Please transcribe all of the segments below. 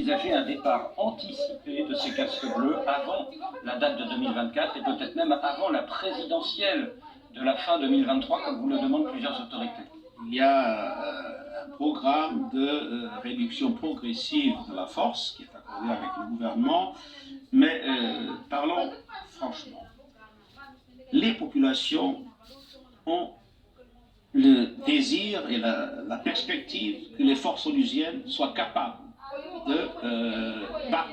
envisager un départ anticipé de ces casques bleus avant la date de 2024 et peut-être même avant la présidentielle de la fin 2023, comme vous le demandent plusieurs autorités? Il y a un programme de réduction progressive de la force qui est accordé avec le gouvernement, mais parlons franchement. Les populations ont le désir et la perspective que les forces onusiennes soient capables de battre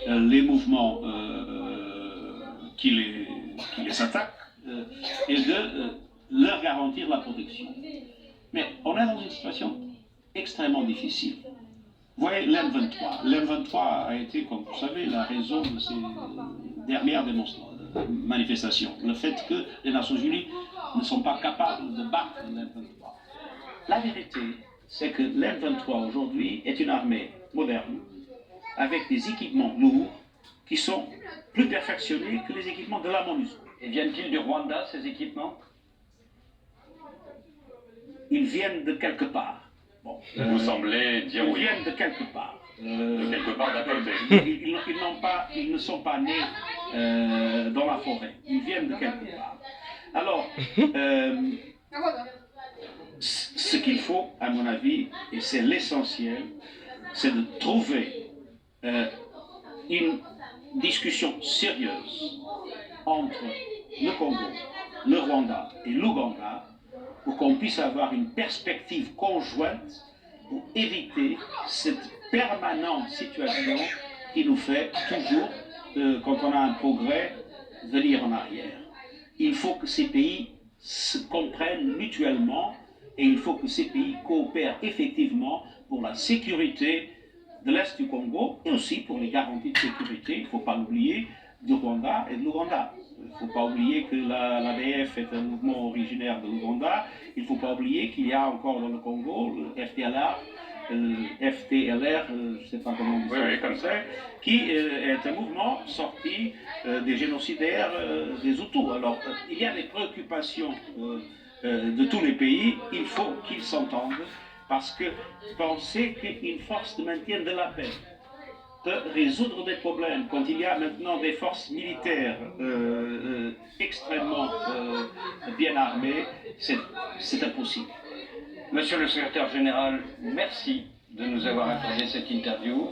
les mouvements qui les attaquent et de leur garantir la protection. Mais on est dans une situation extrêmement difficile. Vous voyez, l'M23. L'M23 a été, comme vous savez, la raison de ces dernières manifestations. Le fait que les Nations Unies ne sont pas capables de battre l'M23. La vérité, c'est que l'M23 aujourd'hui est une armée moderne, avec des équipements lourds, qui sont plus perfectionnés que les équipements de la MONUSCO. Et viennent-ils du Rwanda, ces équipements? Ils viennent de quelque part. Bon, vous semblez dire oui. Ils viennent de quelque part. De quelque part d'à côté. Ils ne sont pas nés dans la forêt. Ils viennent de quelque part. Alors, ce qu'il faut, à mon avis, et c'est l'essentiel, c'est de trouver une discussion sérieuse entre le Congo, le Rwanda et l'Ouganda pour qu'on puisse avoir une perspective conjointe pour éviter cette permanente situation qui nous fait toujours, quand on a un progrès, venir en arrière. Il faut que ces pays se comprennent mutuellement et il faut que ces pays coopèrent effectivement pour la sécurité de l'Est du Congo et aussi pour les garanties de sécurité, il ne faut pas l'oublier, du Rwanda et de l'Ouganda. Il ne faut pas oublier que l'ADF est un mouvement originaire de l'Ouganda. Il ne faut pas oublier qu'il y a encore dans le Congo le FDLR, je ne sais pas comment on dit ça, comme ça, qui est un mouvement sorti des génocidaires des Hutus. Alors, il y a des préoccupations de tous les pays, il faut qu'ils s'entendent, parce que penser qu'une force de maintien de la paix peut résoudre des problèmes quand il y a maintenant des forces militaires extrêmement bien armées, c'est impossible. Monsieur le secrétaire général, merci de nous avoir accordé cette interview.